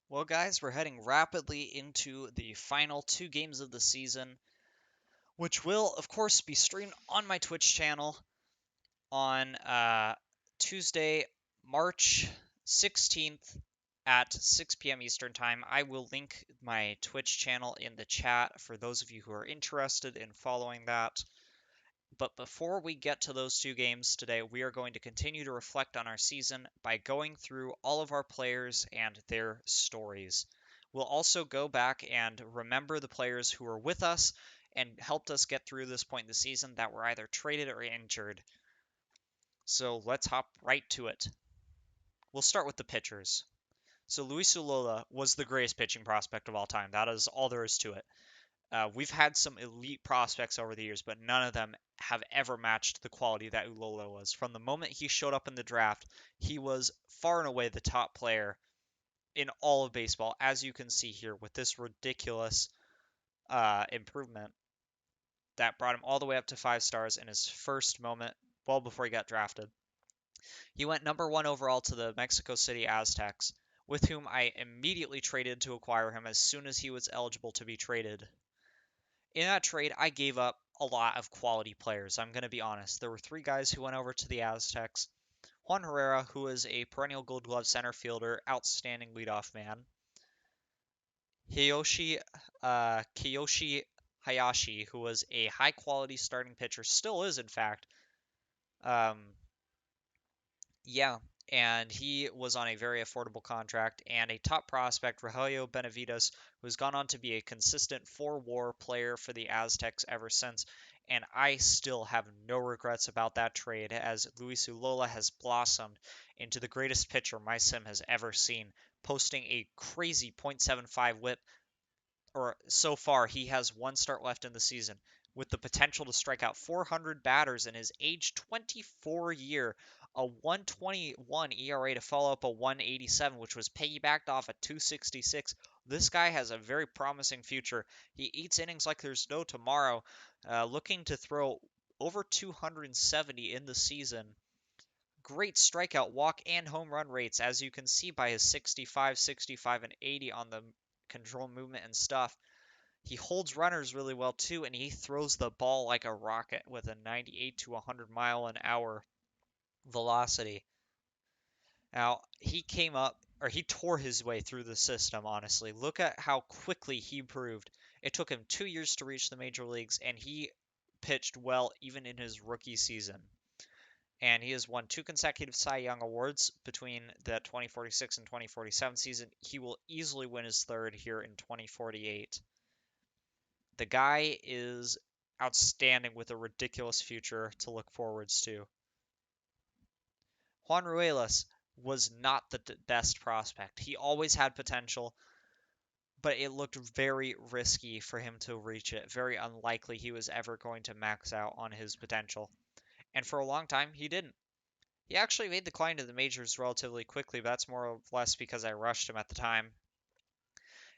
Well, guys, we're heading rapidly into the final two games of the season, which will, of course, be streamed on my Twitch channel on Tuesday, March 16th at 6 p.m. Eastern Time. I will link my Twitch channel in the chat for those of you who are interested in following that. But before we get to those two games today, we are going to continue to reflect on our season by going through all of our players and their stories. We'll also go back and remember the players who were with us and helped us get through this point in the season that were either traded or injured. So let's hop right to it. We'll start with the pitchers. So Luis Ulloa was the greatest pitching prospect of all time. That is all there is to it. We've had some elite prospects over the years, but none of them have ever matched the quality that Ulloa was. From the moment he showed up in the draft, he was far and away the top player in all of baseball, as you can see here with this ridiculous improvement that brought him all the way up to 5 stars in his first moment, well before he got drafted. He went number 1 overall to the Mexico City Aztecs, with whom I immediately traded to acquire him as soon as he was eligible to be traded. In that trade, I gave up a lot of quality players. I'm going to be honest. There were 3 guys who went over to the Aztecs. Juan Herrera, who is a perennial Gold Glove center fielder, outstanding leadoff man. Kiyoshi Hayashi, who was a high quality starting pitcher, still is in fact. Um, yeah, and he was on a very affordable contract, and a top prospect, Rogelio Benavides, who's gone on to be a consistent 4-WAR player for the Aztecs ever since. And I still have no regrets about that trade, as Luis Ulloa has blossomed into the greatest pitcher my sim has ever seen, posting a crazy .75 whip, or so far he has 1 start left in the season, with the potential to strike out 400 batters in his age 24 year, a 121 ERA to follow up a 187, which was piggybacked off at 266. This guy has a very promising future. He eats innings like there's no tomorrow, looking to throw over 270 in the season. Great strikeout, walk, and home run rates, as you can see by his 65, 65, and 80 on the control movement and stuff. He holds runners really well too, and he throws the ball like a rocket with a 98 to 100 mile an hour velocity. Now, he came up, or he tore his way through the system, honestly. Look at how quickly he improved. It took him 2 years to reach the major leagues, and he pitched well even in his rookie season. And he has won 2 consecutive Cy Young Awards between the 2046 and 2047 season. He will easily win his third here in 2048. The guy is outstanding with a ridiculous future to look forwards to. Juan Ruelas was not the best prospect. He always had potential, but it looked very risky for him to reach it. Very unlikely he was ever going to max out on his potential. And for a long time, he didn't. He actually made the climb to the majors relatively quickly, but that's more or less because I rushed him at the time.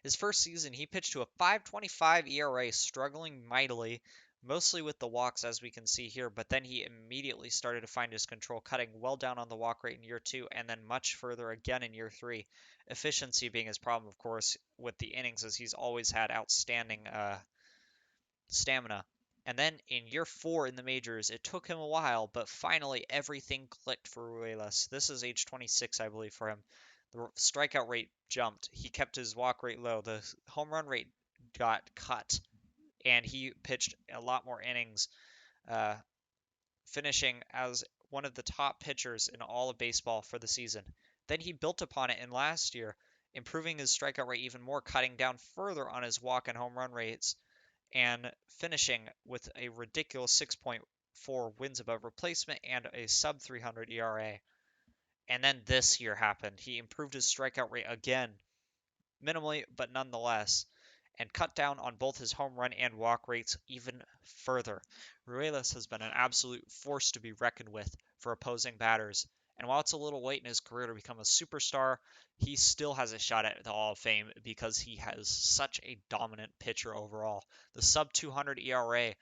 His first season, he pitched to a 5.25 ERA, struggling mightily, mostly with the walks, as we can see here, but then he immediately started to find his control, cutting well down on the walk rate in year 2, and then much further again in year 3. Efficiency being his problem, of course, with the innings, as he's always had outstanding stamina. And then in year 4 in the majors, it took him a while, but finally everything clicked for Ruelas. This is age 26, I believe, for him. The strikeout rate jumped. He kept his walk rate low. The home run rate got cut, and he pitched a lot more innings, uh, finishing as one of the top pitchers in all of baseball for the season. Then he built upon it in last year, improving his strikeout rate even more, cutting down further on his walk and home run rates, and finishing with a ridiculous 6.4 wins above replacement and a sub 300 ERA. And then this year happened. He improved his strikeout rate again, minimally, but nonetheless, and cut down on both his home run and walk rates even further. Ruelas has been an absolute force to be reckoned with for opposing batters. And while it's a little late in his career to become a superstar, he still has a shot at the Hall of Fame because he has such a dominant pitcher overall. The sub 200 ERA,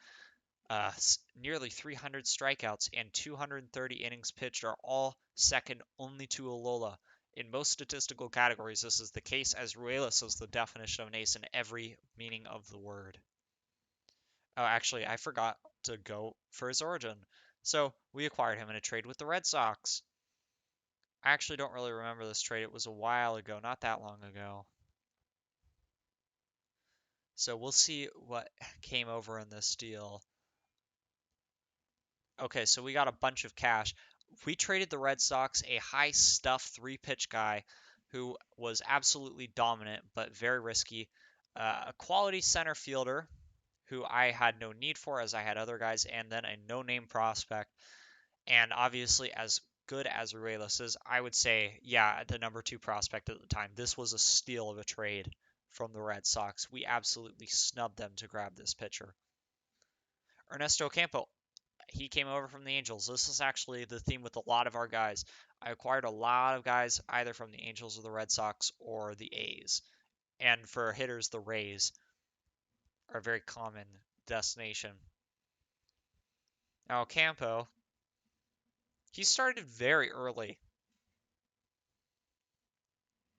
nearly 300 strikeouts, and 230 innings pitched are all second only to Ulloa In most statistical categories, this is the case, as Ruelas is the definition of an ace in every meaning of the word. Oh, actually, I forgot to go for his origin. So we acquired him in a trade with the Red Sox. I actually don't really remember this trade. It was a while ago, not that long ago. So we'll see what came over in this deal. Okay, so we got a bunch of cash. We traded the Red Sox a high stuff 3-pitch guy who was absolutely dominant but very risky. A quality center fielder who I had no need for as I had other guys, and then a no-name prospect. And obviously, as good as Ruelas is, I would say, yeah, the number 2 prospect at the time. This was a steal of a trade from the Red Sox. We absolutely snubbed them to grab this pitcher. Ernesto Campo, he came over from the Angels. This is actually the theme with a lot of our guys. I acquired a lot of guys either from the Angels or the Red Sox or the A's. And for hitters, the Rays are a very common destination. Now, Campo, he started very early.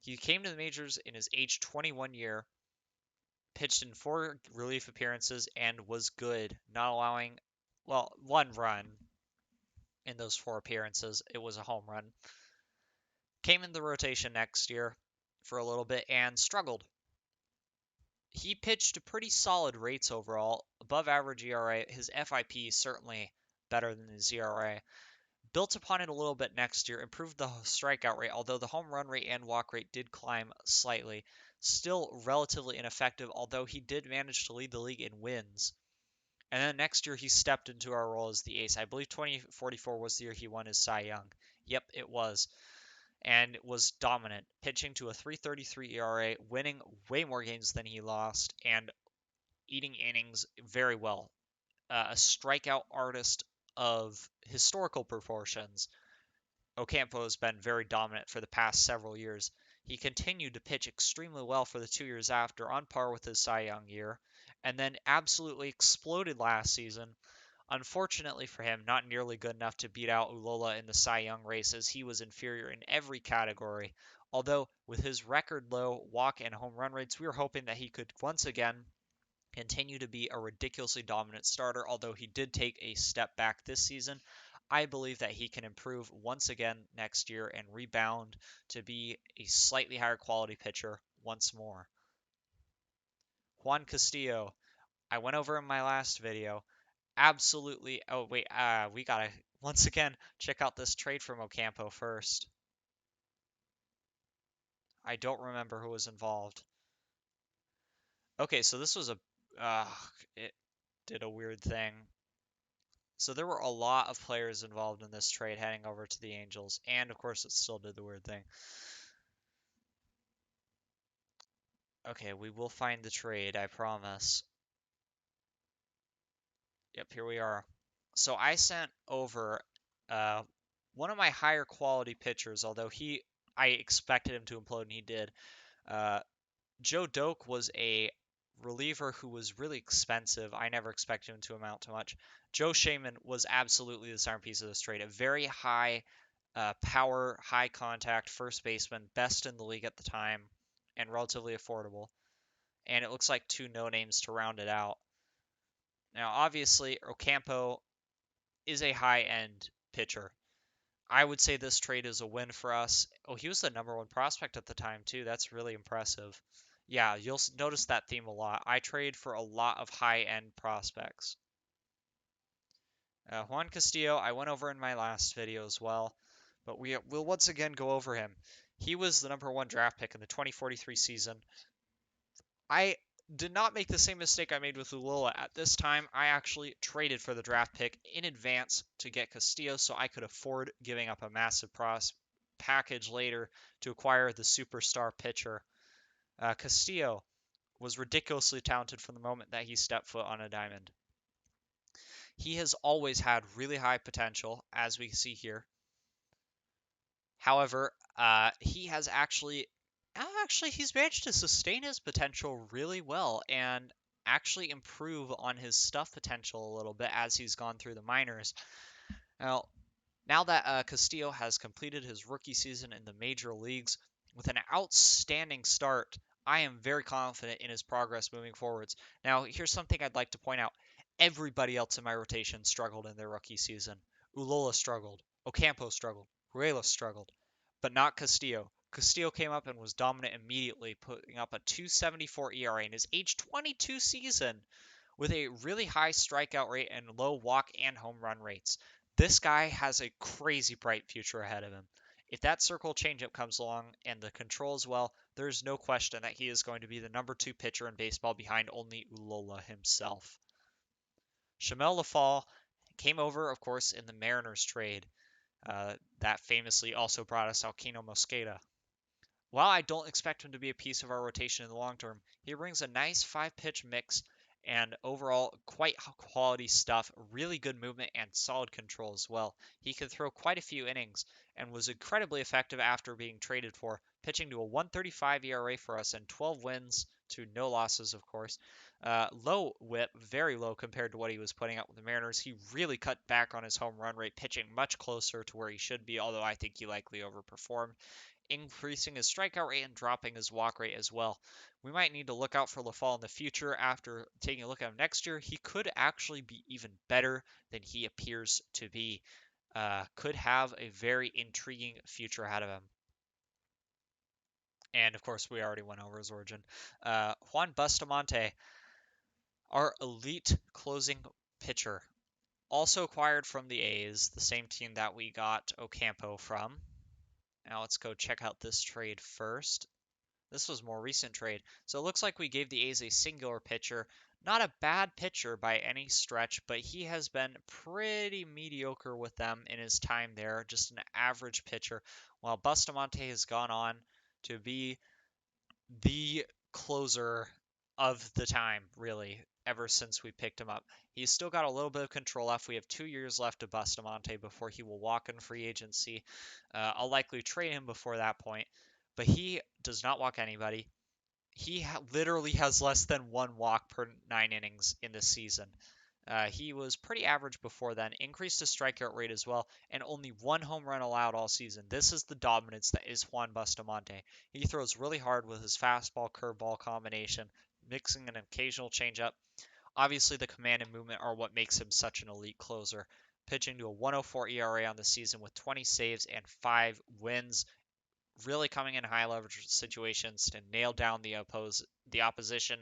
He came to the majors in his age 21 year, pitched in 4 relief appearances, and was good, not allowing, well, 1 run in those 4 appearances. It was a home run. Came in the rotation next year for a little bit and struggled. He pitched pretty solid rates overall, above average ERA. His FIP certainly better than his ERA. Built upon it a little bit next year, improved the strikeout rate, although the home run rate and walk rate did climb slightly. Still relatively ineffective, although he did manage to lead the league in wins. And then next year he stepped into our role as the ace. I believe 2044 was the year he won his Cy Young. Yep, it was. And was dominant, pitching to a 3.33 ERA, winning way more games than he lost, and eating innings very well. A strikeout artist of historical proportions. Ocampo has been very dominant for the past several years. He continued to pitch extremely well for the 2 years after, on par with his Cy Young year, and then absolutely exploded last season. Unfortunately for him, not nearly good enough to beat out Ulloa in the Cy Young race, as he was inferior in every category. Although, with his record low walk and home run rates, we were hoping that he could once again continue to be a ridiculously dominant starter. Although he did take a step back this season, I believe that he can improve once again next year and rebound to be a slightly higher quality pitcher once more. Juan Castillo, I went over in my last video. Absolutely. Oh, wait. We gotta once again check out this trade from Ocampo first. I don't remember who was involved. Okay, so this was it did a weird thing. So there were a lot of players involved in this trade heading over to the Angels, and of course it still did the weird thing. Okay, we will find the trade, I promise. Yep, here we are. So I sent over uh, one of my higher quality pitchers, although I expected him to implode and he did. Uh, Joe Doak was a reliever who was really expensive. I never expected him to amount to much. Joe Shaman was absolutely the centerpiece of this trade. A very high power, high contact first baseman, best in the league at the time, and relatively affordable. And it looks like 2 no names to round it out. Now, obviously, Ocampo is a high-end pitcher. I would say this trade is a win for us. Oh, he was the number 1 prospect at the time, too. That's really impressive. Yeah, you'll notice that theme a lot. I trade for a lot of high-end prospects. Juan Castillo, I went over in my last video as well, but we'll once again go over him. He was the number 1 draft pick in the 2043 season. I did not make the same mistake I made with Ulloa. At this time, I actually traded for the draft pick in advance to get Castillo so I could afford giving up a massive package later to acquire the superstar pitcher. Castillo was ridiculously talented from the moment that he stepped foot on a diamond. He has always had really high potential, as we see here. However, he has he's managed to sustain his potential really well and actually improve on his stuff potential a little bit as he's gone through the minors. Now, Now that Castillo has completed his rookie season in the major leagues with an outstanding start, I am very confident in his progress moving forwards. Now, here's something I'd like to point out. Everybody else in my rotation struggled in their rookie season. Ulloa struggled. Ocampo struggled. Ruelas struggled. But not Castillo. Castillo came up and was dominant immediately, putting up a 2.74 ERA in his age 22 season with a really high strikeout rate and low walk and home run rates. This guy has a crazy bright future ahead of him. If that circle changeup comes along and the control as well, there's no question that he is going to be the number 2 pitcher in baseball behind only Ulloa himself. Shamel Lafall came over, of course, in the Mariners trade. That famously also brought us Alquino Mosqueda. While I don't expect him to be a piece of our rotation in the long term, he brings a nice 5-pitch mix and overall quite quality stuff, really good movement and solid control as well. He could throw quite a few innings and was incredibly effective after being traded for, pitching to a 1.35 ERA for us and 12 wins to no losses, of course. Low whip, very low compared to what he was putting up with the Mariners. He really cut back on his home run rate, pitching much closer to where he should be, although I think he likely overperformed, increasing his strikeout rate and dropping his walk rate as well. We might need to look out for Lafall in the future. After taking a look at him next year, he could actually be even better than he appears to be. Could have a very intriguing future ahead of him. And of course, we already went over his origin. Juan Bustamante, our elite closing pitcher, also acquired from the A's, the same team that we got Ocampo from. Now let's go check out this trade first. This was more recent trade. So it looks like we gave the A's a singular pitcher. Not a bad pitcher by any stretch, but he has been pretty mediocre with them in his time there. Just an average pitcher. While Bustamante has gone on to be the closer of the time, really, ever since we picked him up. He's still got a little bit of control left. We have 2 years left of Bustamante before he will walk in free agency. I'll likely trade him before that point, but he does not walk anybody. He literally has less than 1 walk per 9 innings in this season. He was pretty average before then, increased his strikeout rate as well, and only 1 home run allowed all season. This is the dominance that is Juan Bustamante. He throws really hard with his fastball curveball combination, mixing an occasional changeup. Obviously, the command and movement are what makes him such an elite closer. Pitching to a 1.04 ERA on the season with 20 saves and 5 wins, really coming in high leverage situations to nail down the opposition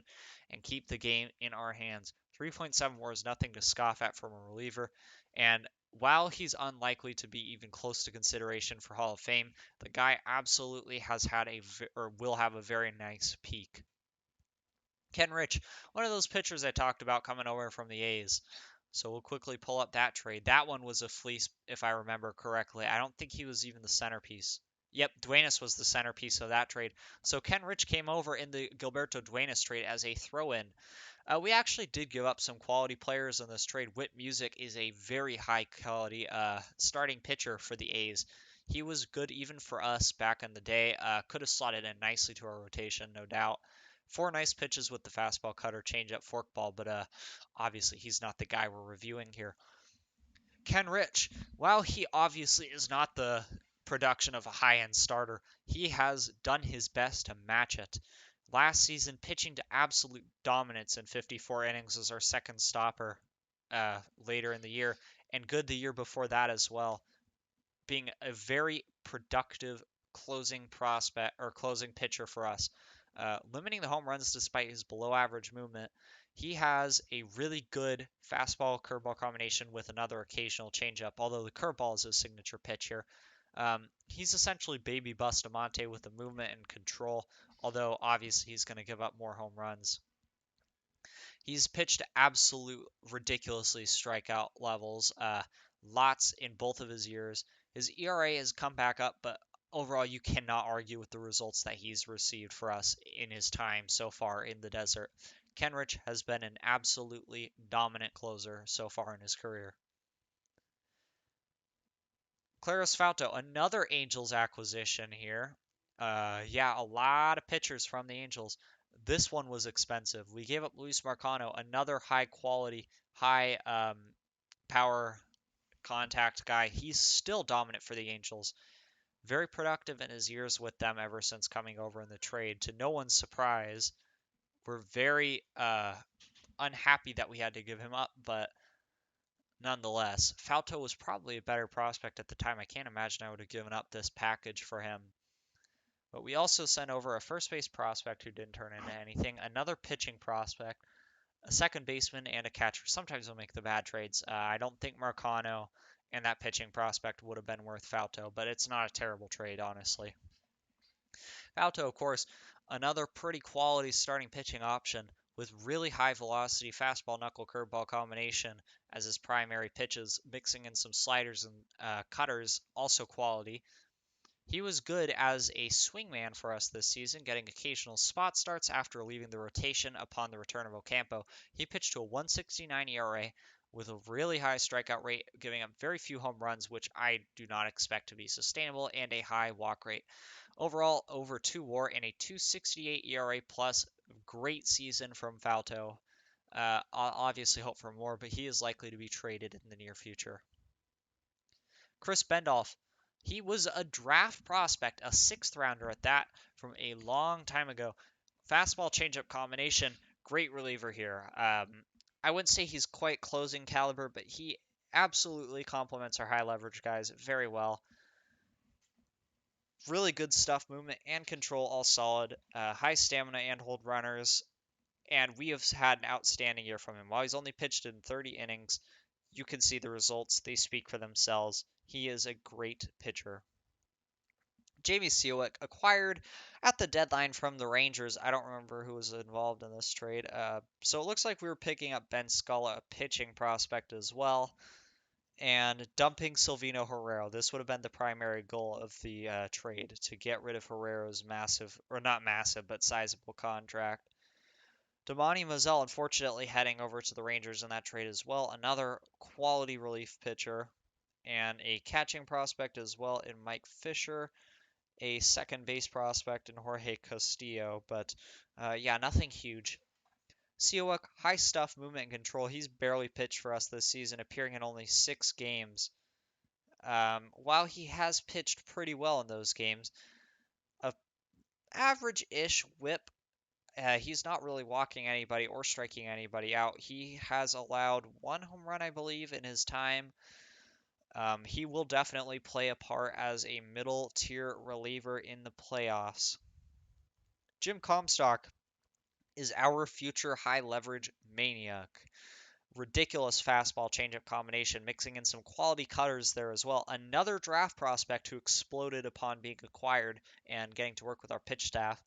and keep the game in our hands. 3.7 WAR is nothing to scoff at from a reliever, and while he's unlikely to be even close to consideration for Hall of Fame, the guy absolutely has had or will have a very nice peak. Ken Rich, one of those pitchers I talked about coming over from the A's. So we'll quickly pull up that trade. That one was a fleece, if I remember correctly. I don't think he was even the centerpiece. Yep, Duenas was the centerpiece of that trade. So Ken Rich came over in the Gilberto Duenas trade as a throw-in. We actually did give up some quality players in this trade. Whit Music is a very high quality starting pitcher for the A's. He was good even for us back in the day. Could have slotted in nicely to our rotation, no doubt. 4 nice pitches with the fastball, cutter, changeup, forkball, but obviously he's not the guy we're reviewing here. Ken Rich, while he obviously is not the production of a high-end starter, he has done his best to match it. Last season, pitching to absolute dominance in 54 innings as our second stopper later in the year, and good the year before that as well, being a very productive closing prospect or closing pitcher for us. Limiting the home runs despite his below average movement. He has a really good fastball curveball combination with another occasional changeup, although the curveball is his signature pitch here. He's essentially baby Bustamante with the movement and control, although obviously he's going to give up more home runs. He's pitched absolute ridiculously strikeout levels, lots in both of his years. His ERA has come back up, but overall you cannot argue with the results that he's received for us in his time so far in the desert. Kenrich has been an absolutely dominant closer so far in his career. Claris Fauto, another Angels acquisition here. Yeah, a lot of pitchers from the Angels. This one was expensive. We gave up Luis Marcano, another high quality, high power contact guy. He's still dominant for the Angels. Very productive in his years with them ever since coming over in the trade. To no one's surprise, we're very unhappy that we had to give him up, but nonetheless, Fauto was probably a better prospect at the time. I can't imagine I would have given up this package for him. But we also sent over a first base prospect who didn't turn into anything, another pitching prospect, a second baseman, and a catcher. Sometimes we'll make the bad trades. I don't think Marcano and that pitching prospect would have been worth Fauto, but it's not a terrible trade, honestly. Fauto, of course, another pretty quality starting pitching option with really high velocity fastball knuckle curveball combination as his primary pitches, mixing in some sliders and cutters, also quality. He was good as a swingman for us this season, getting occasional spot starts after leaving the rotation upon the return of Ocampo. He pitched to a 169 ERA with a really high strikeout rate, giving up very few home runs, which I do not expect to be sustainable, and a high walk rate. Overall, over 2 WAR and a 268 ERA plus. Great season from Fauto. I'll obviously hope for more, but he is likely to be traded in the near future. Chris Bendolf. He was a draft prospect, a 6th rounder at that, from a long time ago. Fastball changeup combination, great reliever here. I wouldn't say he's quite closing caliber, but he absolutely complements our high leverage guys very well. Really good stuff, movement and control, all solid. High stamina and hold runners, and we have had an outstanding year from him. While he's only pitched in 30 innings, you can see the results. They speak for themselves. He is a great pitcher. Jamie Seawick, acquired at the deadline from the Rangers. I don't remember who was involved in this trade. So it looks like we were picking up Ben Sculla, a pitching prospect as well, and dumping Silvino Herrero. This would have been the primary goal of the trade, to get rid of Herrero's massive, or not massive, but sizable contract. Damani Mazel, unfortunately, heading over to the Rangers in that trade as well. Another quality relief pitcher, and a catching prospect as well in Mike Fisher, a second base prospect in Jorge Castillo, but yeah, nothing huge. Seawick, high stuff, movement and control. He's barely pitched for us this season, appearing in only 6 games. While he has pitched pretty well in those games, a average-ish whip. He's not really walking anybody or striking anybody out. He has allowed 1 home run, I believe, in his time. He will definitely play a part as a middle tier reliever in the playoffs. Jim Comstock is our future high leverage maniac. Ridiculous fastball changeup combination, mixing in some quality cutters there as well. Another draft prospect who exploded upon being acquired and getting to work with our pitch staff.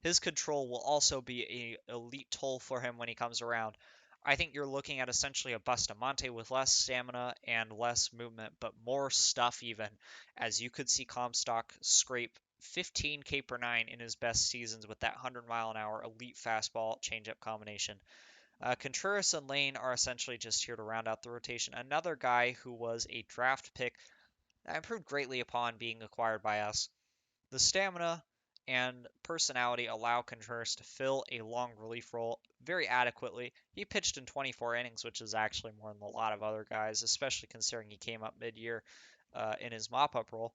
His control will also be an elite tool for him when he comes around. I think you're looking at essentially a Bustamante with less stamina and less movement, but more stuff even, as you could see Comstock scrape 15 K per 9 in his best seasons with that 100-mile-an-hour elite fastball changeup combination. Contreras and Lane are essentially just here to round out the rotation. Another guy who was a draft pick that improved greatly upon being acquired by us. The stamina and personality allow Contreras to fill a long relief role very adequately. He pitched in 24 innings, which is actually more than a lot of other guys, especially considering he came up mid-year in his mop-up role.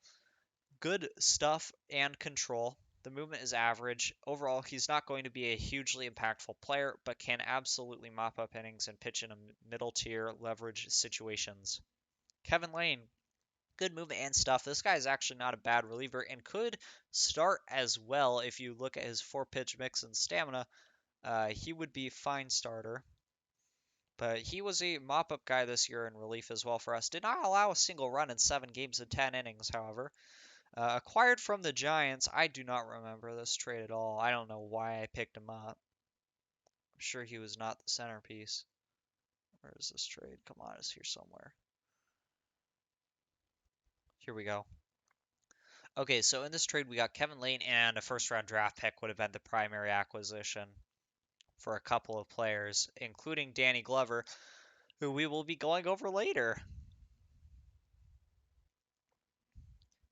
Good stuff and control. The movement is average. Overall, he's not going to be a hugely impactful player, but can absolutely mop up innings and pitch in a middle-tier leverage situations. Kevin Lane, good movement and stuff. This guy is actually not a bad reliever and could start as well if you look at his 4-pitch mix and stamina. He would be a fine starter. But he was a mop-up guy this year in relief as well for us. Did not allow a single run in 7 games and 10 innings, however. Acquired from the Giants. I do not remember this trade at all. I don't know why I picked him up. I'm sure he was not the centerpiece. Where is this trade? Come on, it's here somewhere. Here we go. Okay, so in this trade, we got Kevin Lane, and a first-round draft pick would have been the primary acquisition for a couple of players, including Danny Glover, who we will be going over later.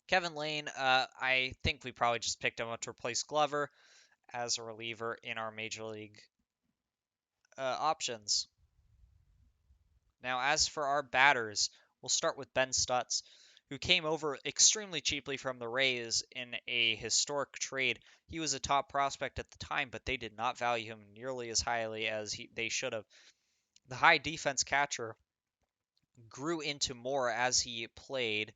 Kevin Lane, I think we probably just picked him up to replace Glover as a reliever in our Major League options. Now, as for our batters, We'll start with Ben Stutz, who came over extremely cheaply from the Rays in a historic trade. He was a top prospect at the time, but they did not value him nearly as highly as they should have. The high defense catcher grew into more as he played.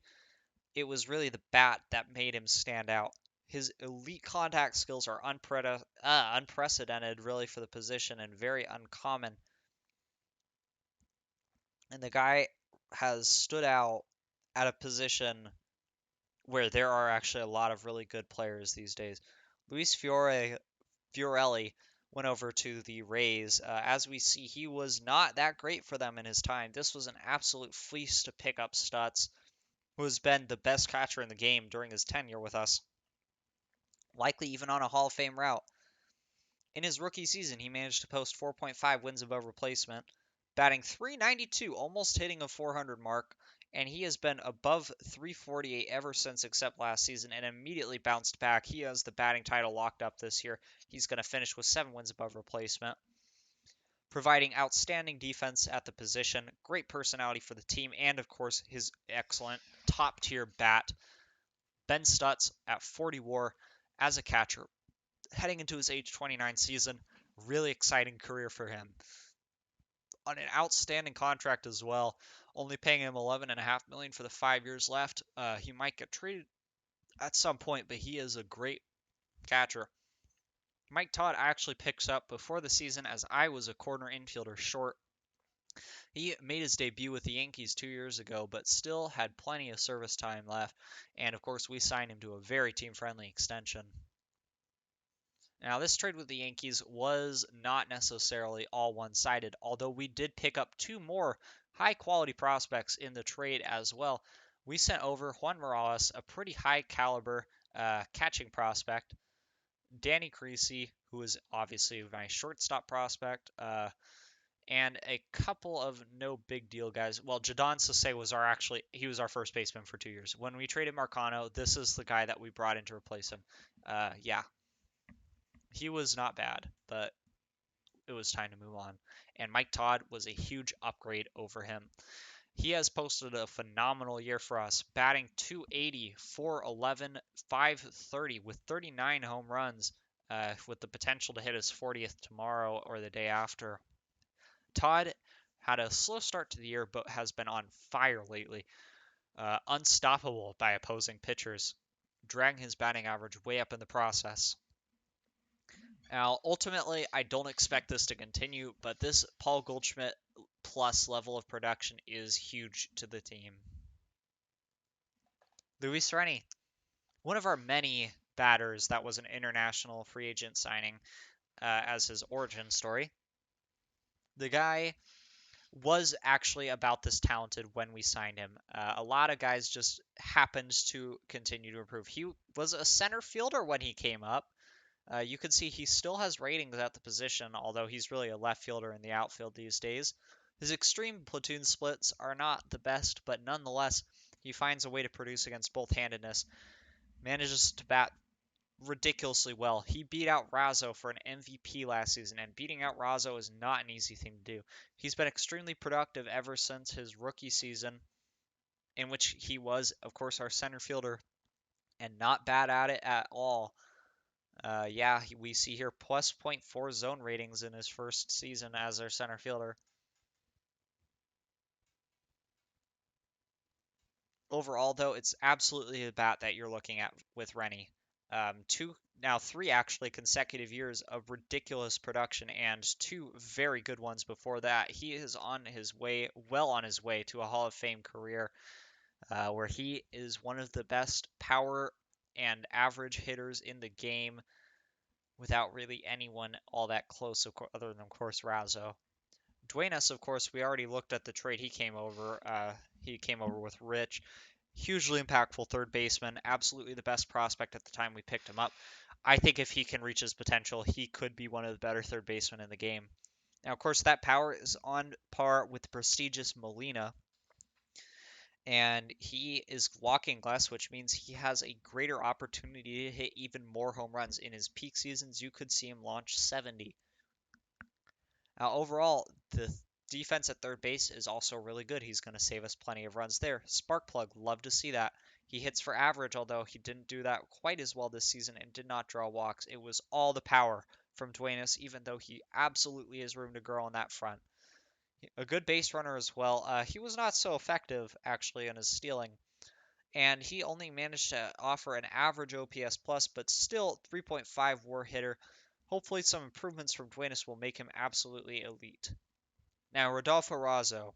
It was really the bat that made him stand out. His elite contact skills are unprecedented, really, for the position and very uncommon. And the guy has stood out at a position where there are actually a lot of really good players these days. Luis Fiorelli went over to the Rays. As we see, he was not that great for them in his time. This was an absolute fleece to pick up Stutz, who has been the best catcher in the game during his tenure with us, likely even on a Hall of Fame route. In his rookie season, he managed to post 4.5 wins above replacement, batting .392, almost hitting a 400 mark, and he has been above .348 ever since except last season and immediately bounced back. He has the batting title locked up this year. He's going to finish with 7 wins above replacement, providing outstanding defense at the position, great personality for the team, and of course his excellent top-tier bat. Ben Stutz at 40 WAR as a catcher, heading into his age 29 season. Really exciting career for him. On an outstanding contract as well, only paying him $11.5 million for the 5 years left. He might get traded at some point, but he is a great catcher. Mike Todd actually picks up before the season as I was a corner infielder short. He made his debut with the Yankees 2 years ago, but still had plenty of service time left. And of course, we signed him to a very team-friendly extension. Now, this trade with the Yankees was not necessarily all one-sided, although we did pick up 2 more high-quality prospects in the trade as well. We sent over Juan Morales, a pretty high-caliber catching prospect, Danny Creasy, who is obviously my shortstop prospect, and a couple of no big deal guys. Well, Jadon Sase was our first baseman for 2 years. When we traded Marcano, this is the guy that we brought in to replace him. Yeah. He was not bad, but it was time to move on. And Mike Todd was a huge upgrade over him. He has posted a phenomenal year for us, batting .280, .411, .530 with 39 home runs, with the potential to hit his 40th tomorrow or the day after. Todd had a slow start to the year, but has been on fire lately. Unstoppable by opposing pitchers, dragging his batting average way up in the process. Now, ultimately, I don't expect this to continue, but this Paul Goldschmidt plus level of production is huge to the team. Luis Rennie, one of our many batters that was an international free agent signing as his origin story. The guy was actually about this talented when we signed him. A lot of guys just happened to continue to improve. He was a center fielder when he came up. You can see he still has ratings at the position, although he's really a left fielder in the outfield these days. His extreme platoon splits are not the best, but nonetheless, he finds a way to produce against both-handedness. Manages to bat ridiculously well. He beat out Razo for an MVP last season, and beating out Razo is not an easy thing to do. He's been extremely productive ever since his rookie season, in which he was, of course, our center fielder, and not bad at it at all. We see here plus +0.4 zone ratings in his first season as our center fielder. Overall, though, it's absolutely a bat that you're looking at with Rennie. 3 actually consecutive years of ridiculous production and 2 very good ones before that. He is well on his way to a Hall of Fame career, where he is one of the best power and average hitters in the game, without really anyone all that close, other than, of course, Razo. Duenas, of course, we already looked at the trade he came over. He came over with Rich. Hugely impactful third baseman. Absolutely the best prospect at the time we picked him up. I think if he can reach his potential, he could be one of the better third basemen in the game. Now, of course, that power is on par with the prestigious Molina, and he is walking glass, which means he has a greater opportunity to hit even more home runs. In his peak seasons, you could see him launch 70. Now, overall, the defense at third base is also really good. He's going to save us plenty of runs there. Spark plug, love to see that. He hits for average, although he didn't do that quite as well this season and did not draw walks. It was all the power from Duenas, even though he absolutely has room to grow on that front. A good base runner as well. He was not so effective, actually, in his stealing, and he only managed to offer an average OPS plus, but still 3.5 WAR hitter. Hopefully some improvements from Duenas will make him absolutely elite. Now, Rodolfo Razo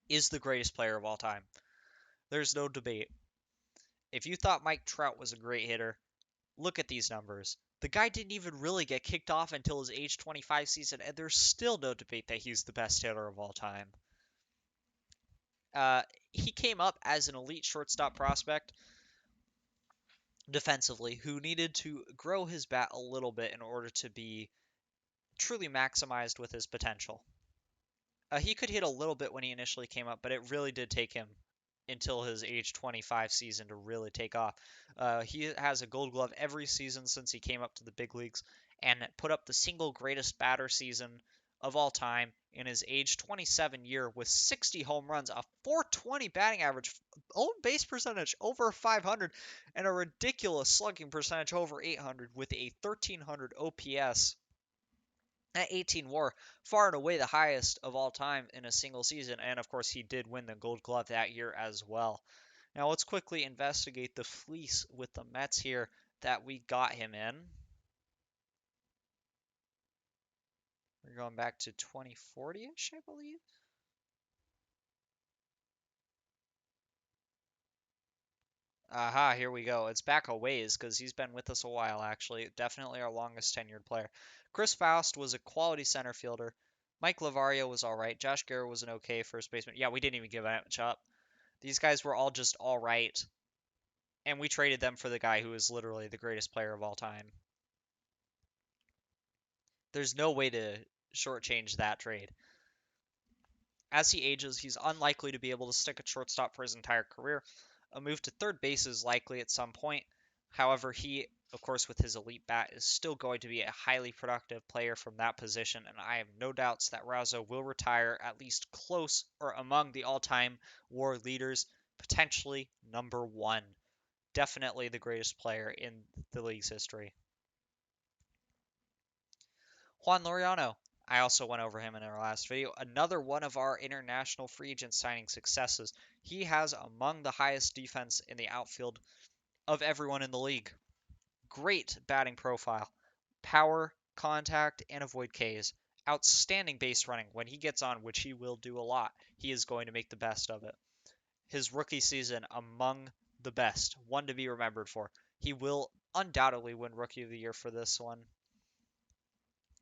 is the greatest player of all time. There's no debate. If you thought Mike Trout was a great hitter, look at these numbers. The guy didn't even really get kicked off until his age 25 season, and there's still no debate that he's the best hitter of all time. He came up as an elite shortstop prospect defensively who needed to grow his bat a little bit in order to be truly maximized with his potential. He could hit a little bit when he initially came up, but it really did take him until his age 25 season to really take off. He has a gold glove every season since he came up to the big leagues and put up the single greatest batter season of all time in his age 27 year with 60 home runs, a 420 batting average, own base percentage over 500, and a ridiculous slugging percentage over 800 with a 1300 OPS at 18 WAR, far and away the highest of all time in a single season. And of course, he did win the Gold Glove that year as well. Now let's quickly investigate the fleece with the Mets here that we got him in. We're going back to 2040-ish, I believe. Aha, here we go. It's back a ways because he's been with us a while, actually. Definitely our longest tenured player. Chris Faust was a quality center fielder. Mike Lavario was all right. Josh Garrett was an okay first baseman. Yeah, we didn't even give much up. These guys were all just all right. And we traded them for the guy who is literally the greatest player of all time. There's no way to shortchange that trade. As he ages, he's unlikely to be able to stick at shortstop for his entire career. A move to third base is likely at some point. However, he, of course, with his elite bat, is still going to be a highly productive player from that position, and I have no doubts that Razo will retire at least close or among the all-time WAR leaders, potentially number one. Definitely the greatest player in the league's history. Juan Laureano. I also went over him in our last video. Another one of our international free agent signing successes. He has among the highest defense in the outfield of everyone in the league. Great batting profile. Power, contact, and avoid Ks. Outstanding base running. When he gets on, which he will do a lot, he is going to make the best of it. His rookie season among the best. One to be remembered for. He will undoubtedly win Rookie of the Year for this one.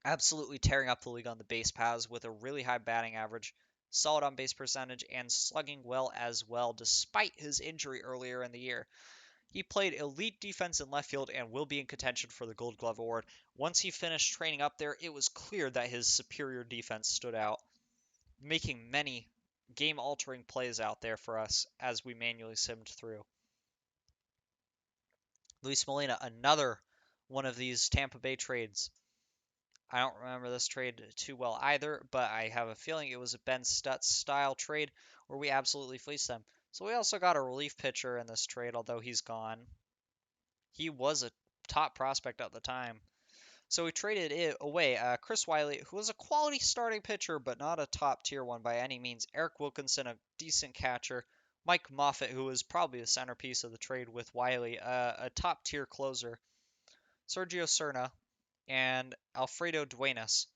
Absolutely tearing up the league on the base paths with a really high batting average, solid on base percentage, and slugging well as well, despite his injury earlier in the year. He played elite defense in left field and will be in contention for the Gold Glove Award. Once he finished training up there, it was clear that his superior defense stood out, making many game-altering plays out there for us as we manually simmed through. Luis Molina, another one of these Tampa Bay trades. I don't remember this trade too well either, but I have a feeling it was a Ben Stutz style trade where we absolutely fleeced them. So we also got a relief pitcher in this trade, although he's gone. He was a top prospect at the time. So we traded it away. Chris Wiley, who was a quality starting pitcher, but not a top tier one by any means. Eric Wilkinson, a decent catcher. Mike Moffitt, who was probably the centerpiece of the trade with Wiley, a top tier closer. Sergio Cerna, and Alfredo Duenas.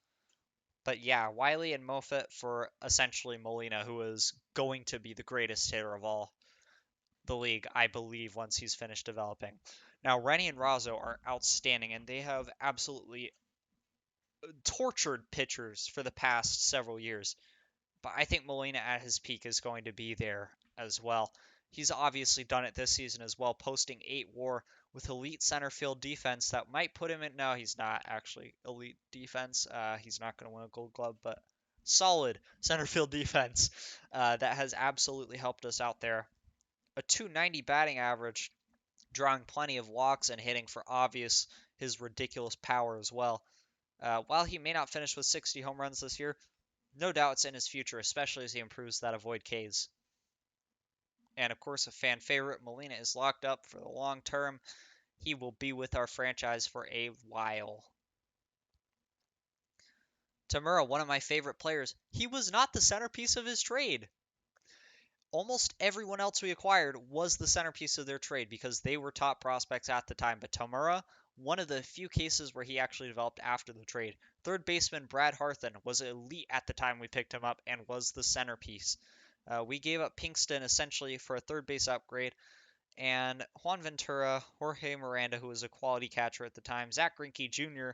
But yeah, Wiley and Moffitt for essentially Molina, who is going to be the greatest hitter of all the league, I believe, once he's finished developing. Now, Rennie and Razo are outstanding, and they have absolutely tortured pitchers for the past several years. But I think Molina at his peak is going to be there as well. He's obviously done it this season as well, posting 8 WAR with elite center field defense that might put him in. No, he's not actually elite defense. He's not going to win a Gold Glove, but solid center field defense that has absolutely helped us out there. A 290 batting average, drawing plenty of walks and hitting for obvious his ridiculous power as well. While he may not finish with 60 home runs this year, No doubts in his future, especially as he improves that avoid Ks. And of course, a fan favorite, Molina is locked up for the long term. He will be with our franchise for a while. Tamura, one of my favorite players, he was not the centerpiece of his trade. Almost everyone else we acquired was the centerpiece of their trade because they were top prospects at the time. But Tamura, one of the few cases where he actually developed after the trade. Third baseman Brad Harthen was elite at the time we picked him up and was the centerpiece. We gave up Pinkston essentially for a third base upgrade, and Juan Ventura, Jorge Miranda, who was a quality catcher at the time, Zach Greinke Jr.,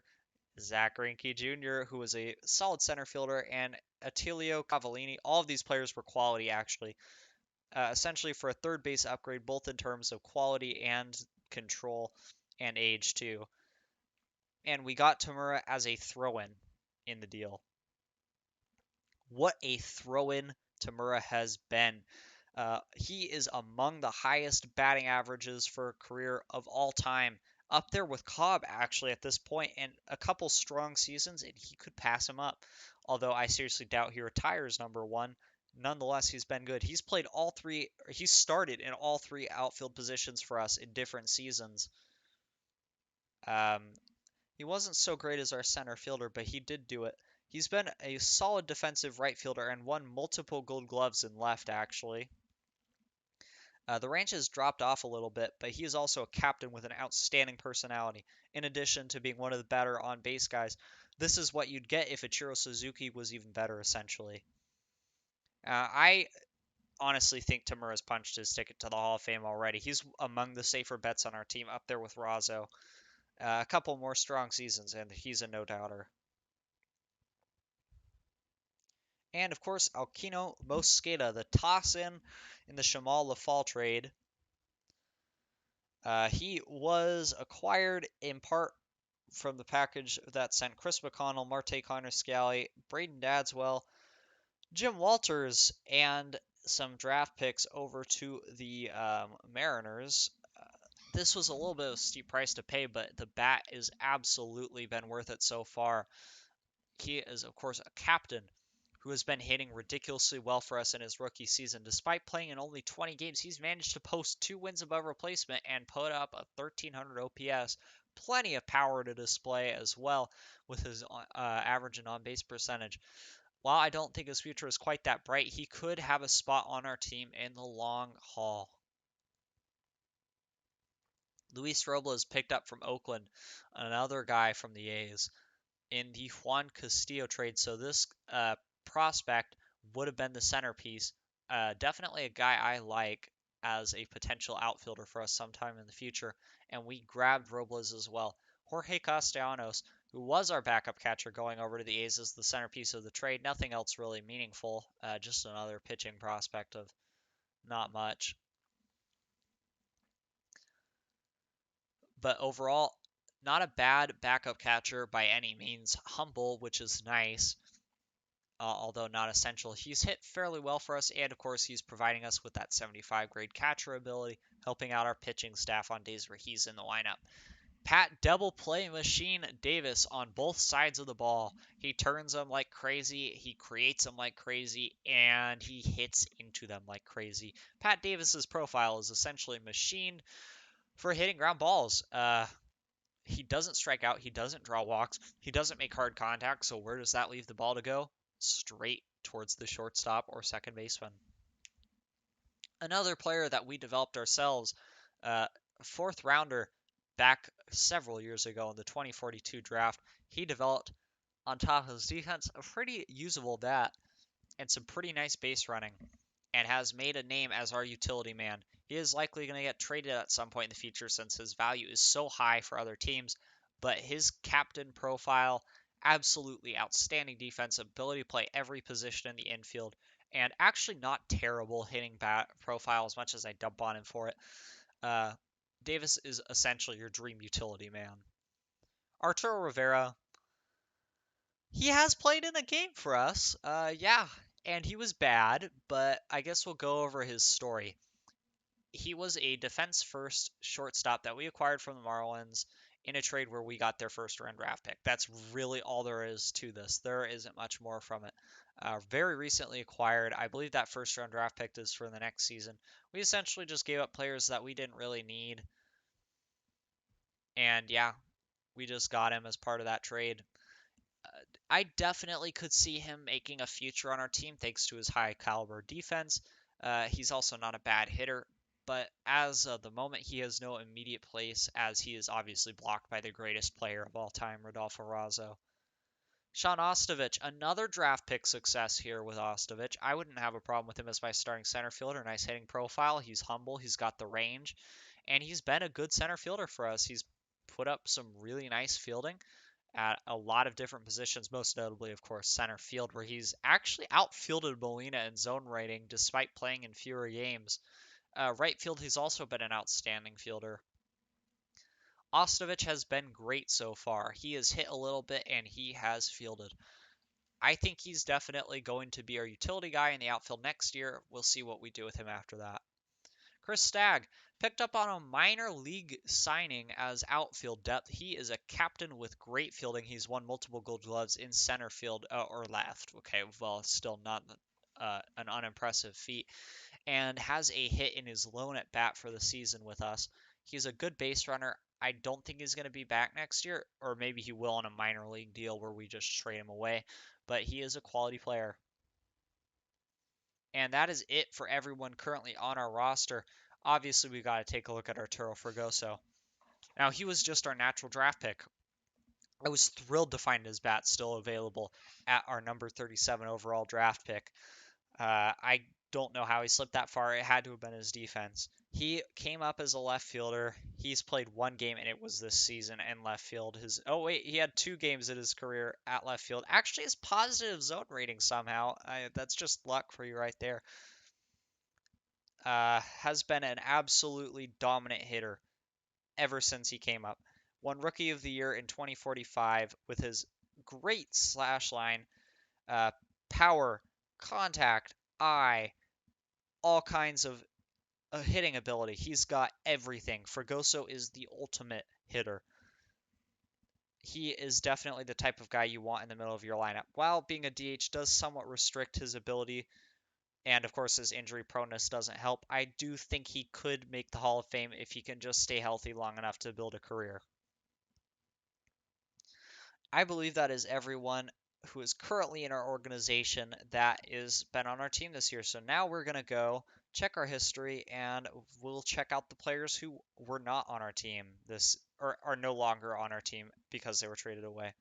who was a solid center fielder, and Attilio Cavallini. All of these players were quality, actually. Essentially for a third base upgrade, both in terms of quality and control and age, too. And we got Tamura as a throw-in the deal. What a throw-in Tamura has been. He is among the highest batting averages for a career of all time. Up there with Cobb, actually, at this point, and a couple strong seasons, and he could pass him up. Although I seriously doubt he retires number one. Nonetheless, he's been good. He started in all three outfield positions for us in different seasons. Um, he wasn't so great as our center fielder, but he did do it. He's been a solid defensive right fielder and won multiple gold gloves in left, actually. The range has dropped off a little bit, but he is also a captain with an outstanding personality, in addition to being one of the better on base guys. This is what you'd get if Ichiro Suzuki was even better, essentially. I honestly think Tamura's punched his ticket to the Hall of Fame already. He's among the safer bets on our team, up there with Razo. A couple more strong seasons, and he's a no-doubter. And of course, Alkino Mosqueda, the toss-in the Shamal Lafall trade. He was acquired in part from the package that sent Chris McConnell, Marte Conner-Scally, Braden Dadswell, Jim Walters, and some draft picks over to the Mariners. This was a little bit of a steep price to pay, but the bat has absolutely been worth it so far. He is, of course, a captain who has been hitting ridiculously well for us in his rookie season. Despite playing in only 20 games, he's managed to post 2 wins above replacement and put up a 1,300 OPS. Plenty of power to display as well with his average and on-base percentage. While I don't think his future is quite that bright, he could have a spot on our team in the long haul. Luis Robles picked up from Oakland, another guy from the A's, in the Juan Castillo trade. So this prospect would have been the centerpiece. Definitely a guy I like as a potential outfielder for us sometime in the future. And we grabbed Robles as well. Jorge Castellanos, who was our backup catcher going over to the A's as the centerpiece of the trade. Nothing else really meaningful. Just another pitching prospect of not much. But overall, not a bad backup catcher by any means. Humble, which is nice. Although not essential. He's hit fairly well for us, and of course, he's providing us with that 75 grade catcher ability, helping out our pitching staff on days where he's in the lineup. Pat double play machine Davis on both sides of the ball. He turns them like crazy, he creates them like crazy, and he hits into them like crazy. Pat Davis's profile is essentially machined for hitting ground balls. He doesn't strike out, he doesn't draw walks, he doesn't make hard contact, so where does that leave the ball to go? Straight towards the shortstop or second baseman. Another player that we developed ourselves, fourth rounder back several years ago in the 2042 draft, he developed on top of his defense a pretty usable bat and some pretty nice base running, and has made a name as our utility man. He is likely going to get traded at some point in the future since his value is so high for other teams, but his captain profile, absolutely outstanding defense, ability to play every position in the infield, and actually not terrible hitting bat profile as much as I dump on him for it. Davis is essentially your dream utility man. Arturo Rivera, he has played in a game for us. Yeah, and he was bad, but I guess we'll go over his story. He was a defense first shortstop that we acquired from the Marlins in a trade where we got their first round draft pick. That's really all there is to this. There isn't much more from it. Very recently acquired. I believe that first round draft pick is for the next season. We essentially just gave up players that we didn't really need. And yeah, we just got him as part of that trade. I definitely could see him making a future on our team thanks to his high caliber defense. He's also not a bad hitter, but as of the moment, he has no immediate place as he is obviously blocked by the greatest player of all time, Rodolfo Razo. Sean Ostovich, another draft pick success here with Ostovich. I wouldn't have a problem with him as my starting center fielder. Nice hitting profile. He's humble. He's got the range, and he's been a good center fielder for us. He's put up some really nice fielding at a lot of different positions, most notably, of course, center field, where he's actually outfielded Molina in zone rating despite playing in fewer games. Right field, he's also been an outstanding fielder. Ostovich has been great so far. He has hit a little bit and he has fielded. I think he's definitely going to be our utility guy in the outfield next year. We'll see what we do with him after that. Chris Stagg picked up on a minor league signing as outfield depth. He is a captain with great fielding. He's won multiple gold gloves in center field or left. Okay, well, still not an unimpressive feat. And has a hit in his lone at bat for the season with us. He's a good base runner. I don't think he's going to be back next year, or maybe he will on a minor league deal where we just trade him away. But he is a quality player. And that is it for everyone currently on our roster. Obviously, we got to take a look at Arturo Fregoso. Now, he was just our natural draft pick. I was thrilled to find his bat still available at our number 37 overall draft pick. I don't know how he slipped that far. It had to have been his defense. He came up as a left fielder. He's played one game, and it was this season in left field. He had 2 games in his career at left field. Actually, his positive zone rating somehow. That's just luck for you right there. Has been an absolutely dominant hitter ever since he came up. Won Rookie of the Year in 2045 with his great slash line, uh, power, contact, eye, all kinds of hitting ability. He's got everything. Fregoso is the ultimate hitter. He is definitely the type of guy you want in the middle of your lineup. While being a DH does somewhat restrict his ability, and of course his injury proneness doesn't help, I do think he could make the Hall of Fame if he can just stay healthy long enough to build a career. I believe that is everyone who is currently in our organization that is been on our team this year. So now we're going to go check our history and we'll check out the players who were not on our team this or are no longer on our team because they were traded away.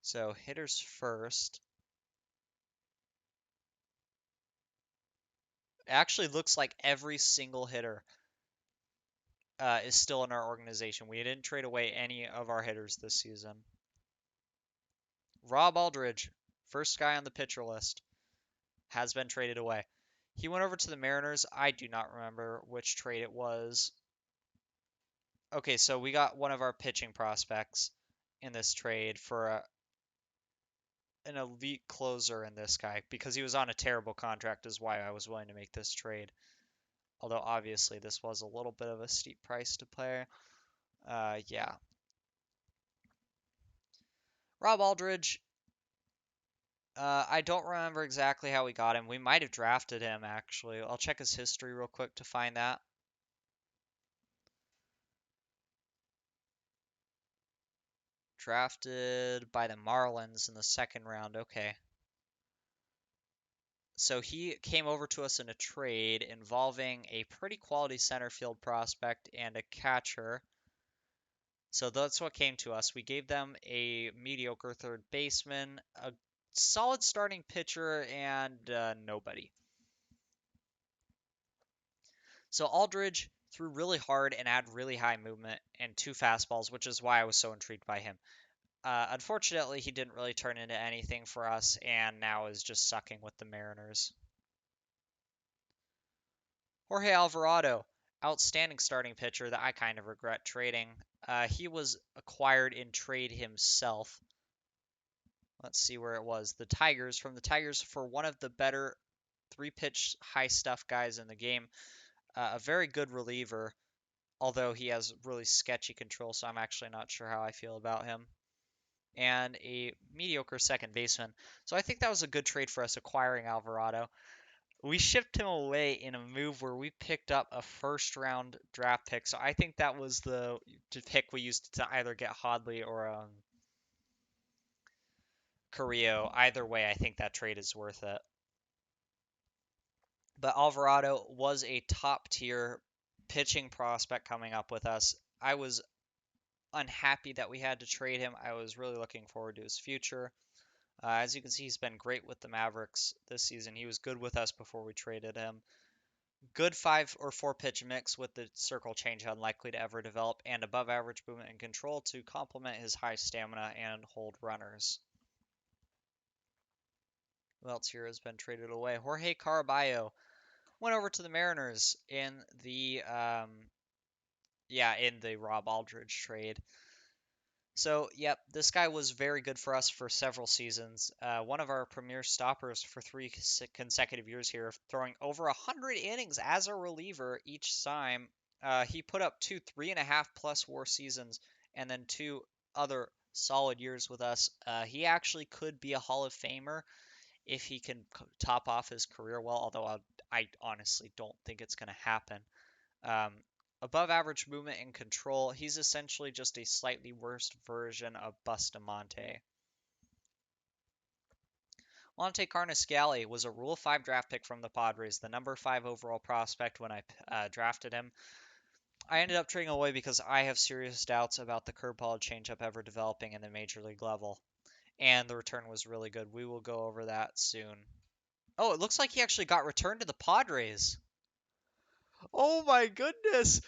So hitters first. It actually looks like every single hitter is still in our organization. We didn't trade away any of our hitters this season. Rob Aldridge, first guy on the pitcher list, has been traded away. He went over to the Mariners. I do not remember which trade it was. Okay, so we got one of our pitching prospects in this trade for an elite closer in this guy because he was on a terrible contract is why I was willing to make this trade. Although obviously this was a little bit of a steep price to pay. Yeah. Rob Aldridge. I don't remember exactly how we got him. We might have drafted him actually. I'll check his history real quick to find that. Drafted by the Marlins in the second round. Okay. So he came over to us in a trade involving a pretty quality center field prospect and a catcher. So that's what came to us. We gave them a mediocre third baseman, a solid starting pitcher, and nobody. So Aldridge threw really hard and had really high movement and 2 fastballs, which is why I was so intrigued by him. Unfortunately, he didn't really turn into anything for us, and now is just sucking with the Mariners. Jorge Alvarado, outstanding starting pitcher that I kind of regret trading. He was acquired in trade himself. Let's see where it was. The Tigers, from the Tigers for one of the better 3-pitch high stuff guys in the game. A very good reliever. although he has really sketchy control, so I'm actually not sure how I feel about him. And a mediocre second baseman. So I think that was a good trade for us acquiring Alvarado. We shipped him away in a move where we picked up a first round draft pick. So I think that was the pick we used to either get Hodley or Carrillo. Either way, I think that trade is worth it. But Alvarado was a top tier pitching prospect coming up with us. I was unhappy that we had to trade him. I was really looking forward to his future. As you can see, he's been great with the Mavericks this season. He was good with us before we traded him. Good 5 or 4 pitch mix with the circle change unlikely to ever develop, and above average movement and control to complement his high stamina and hold runners. Who else here has been traded away? Jorge Caraballo went over to the Mariners in the in the Rob Aldridge trade. So, yep, this guy was very good for us for several seasons. One of our premier stoppers for 3 consecutive years here, throwing over 100 innings as a reliever each time. He put up 2 3.5+ WAR seasons and then 2 other solid years with us. He actually could be a Hall of Famer if he can top off his career well, although I honestly don't think it's going to happen. Um, Above average movement and control, he's essentially just a slightly worse version of Bustamante. Monte Carnescali was a Rule 5 draft pick from the Padres, the number 5 overall prospect when I drafted him. I ended up trading away because I have serious doubts about the curveball changeup ever developing in the major league level. And the return was really good. We will go over that soon. Oh, it looks like he actually got returned to the Padres. Oh my goodness.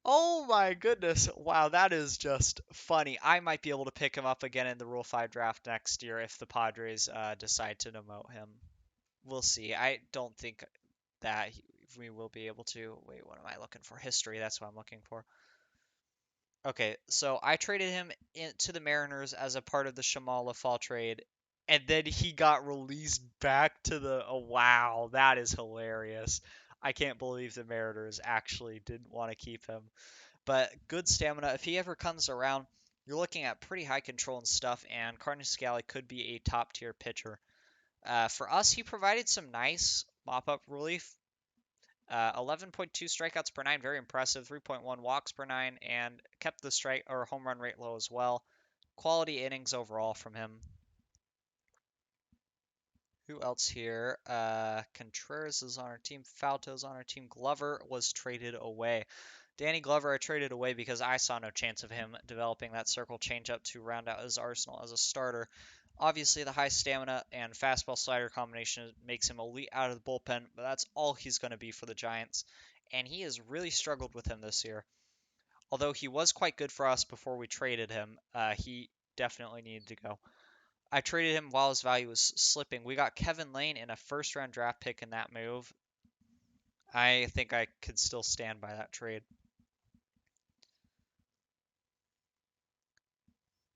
Oh my goodness. Wow, that is just funny. I might be able to pick him up again in the Rule 5 draft next year if the Padres decide to demote him. We'll see. I don't think that we will be able to. Wait, what am I looking for? History. That's what I'm looking for. Okay, so I traded him to the Mariners as a part of the Shamala fall trade, and then he got released back to the. Oh, wow, that is hilarious. I can't believe the Mariners actually didn't want to keep him. But good stamina. If he ever comes around, you're looking at pretty high control and stuff, and Carnescali could be a top tier pitcher. For us, he provided some nice mop up relief. 11.2 strikeouts per nine, very impressive. 3.1 walks per nine, and kept the strike or home run rate low as well. Quality innings overall from him. Who else here? Contreras is on our team. Falto's on our team. Glover was traded away. Danny Glover I traded away because I saw no chance of him developing that circle changeup to round out his arsenal as a starter. Obviously, the high stamina and fastball slider combination makes him elite out of the bullpen, but that's all he's going to be for the Giants. And he has really struggled with him this year. Although he was quite good for us before we traded him, he definitely needed to go. I traded him while his value was slipping. We got Kevin Lane in a first round draft pick in that move. I think I could still stand by that trade.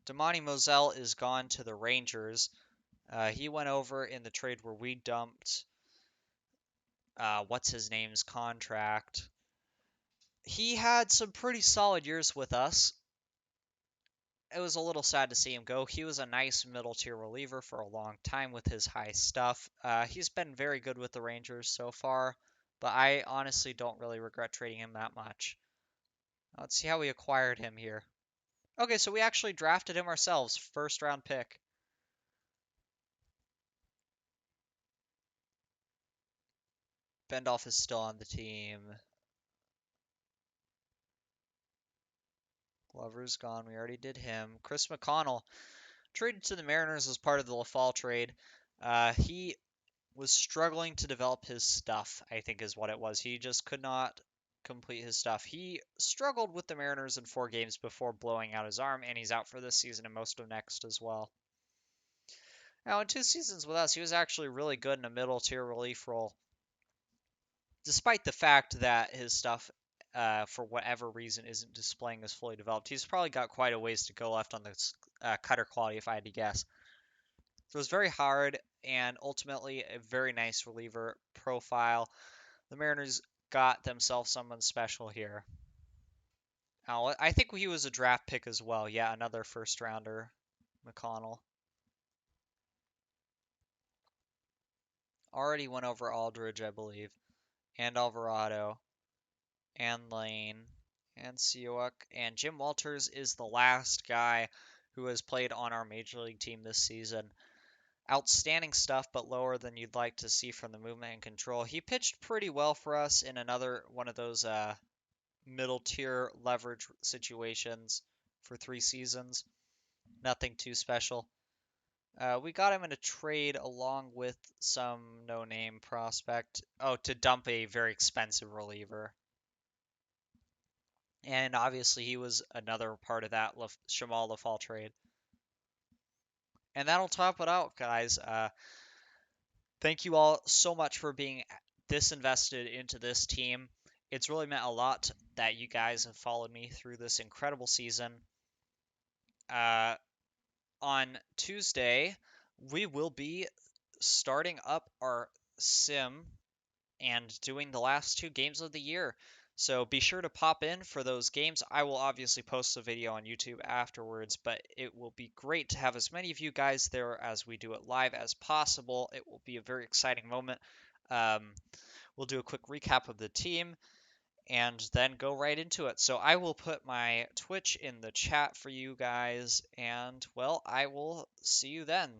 Damani Mozelle is gone to the Rangers. He went over in the trade where we dumped what's his name's contract. He had some pretty solid years with us. It was a little sad to see him go. He was a nice middle tier reliever for a long time with his high stuff. He's been very good with the Rangers so far, but I honestly don't really regret trading him that much. Let's see how we acquired him here. Okay, so we actually drafted him ourselves, first round pick. Bendolph is still on the team. Glover's gone. We already did him. Chris McConnell traded to the Mariners as part of the LaFall trade. He was struggling to develop his stuff, I think is what it was. He just could not complete his stuff. He struggled with the Mariners in 4 games before blowing out his arm, and he's out for this season and most of next as well. Now, in 2 seasons with us, he was actually really good in a middle tier relief role, despite the fact that his stuff, for whatever reason, isn't displaying as fully developed. He's probably got quite a ways to go left on the cutter quality, if I had to guess. So it was very hard, and ultimately a very nice reliever profile. The Mariners got themselves someone special here. I think he was a draft pick as well. Yeah, another first rounder, McConnell. Already went over Aldridge, I believe, and Alvarado, and Lane, and Siwak, and Jim Walters is the last guy who has played on our major league team this season. Outstanding stuff, but lower than you'd like to see from the movement and control. He pitched pretty well for us in another one of those middle tier leverage situations for 3 seasons. Nothing too special. We got him in a trade along with some no-name prospect. Oh, to dump a very expensive reliever. And obviously he was another part of that Shamal Lafall trade. And that'll top it out, guys. Thank you all so much for being this invested into this team. It's really meant a lot that you guys have followed me through this incredible season. Uh, on Tuesday, we will be starting up our sim and doing the last 2 games of the year. So be sure to pop in for those games. I will obviously post a video on YouTube afterwards, but it will be great to have as many of you guys there as we do it live as possible. It will be a very exciting moment. Um, we'll do a quick recap of the team and then go right into it. So I will put my Twitch in the chat for you guys, and well, I will see you then.